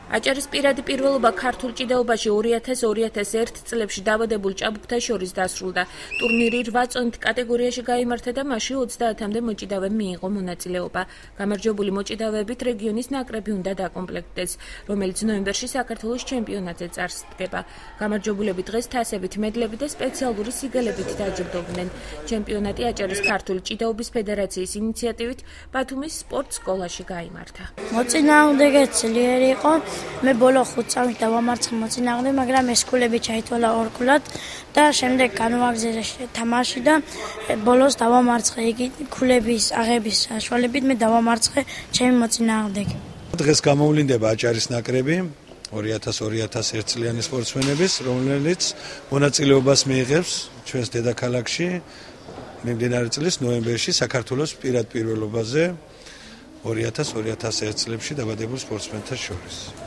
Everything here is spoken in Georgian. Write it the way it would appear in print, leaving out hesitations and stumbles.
აჭარის პირადი პირველობა ქართულ ჭიდაობაში 2000-2001 წლებში დაბადებულ ჭაბუკთა შორის დასრულდა. ტურნირი 8 წონით კატეგორიაში გაიმართა და მასში 30-მდე მოჭიდავემ მიიღო მონაწილეობა. გამარჯვებული მოჭიდავეებით რეგიონის ნაკრები უნდა დაკომპლექტდეს, რომელიც ნოემბერში საქართველოს ჩემპიონატზე წარსდგება. გამარჯვებულები დღეს თასებით, მედლებით და სპეციალური სიგელებით დაჯილდოვდნენ. ჩემპიონატი აჭარის ქართული ჭიდაობის ფედერაციის ინიციატივით ბათუმის სპორტ სკოლაში გაიმართა. მოწინააღმდეგე ძლიერი იყო. მე ბოლო 5 წამით დავამარცხე მოწინააღმდეგე, მაგრამ ეს ქულები ჩაითვალა ორ-ქულად და შემდეგ განვაგზავნე თამაში და ბოლოს დავამარცხე. იგი ქულების აღების საშუალებით მე დავამარცხე ჩემი მოწინააღმდეგე. დღეს გამოვლინდება აჭარის ნაკრები 2000-2001 წლიანი სპორტსმენების, რომელიც მონაწილეობას მიიღებს ჩვენს დედაქალაქში მიმდინარე წლის ნოემბერში საქართველოს პირად პირველობაზე 2000-2001 წლებში დაბადებულ სპორტსმენთა შორის.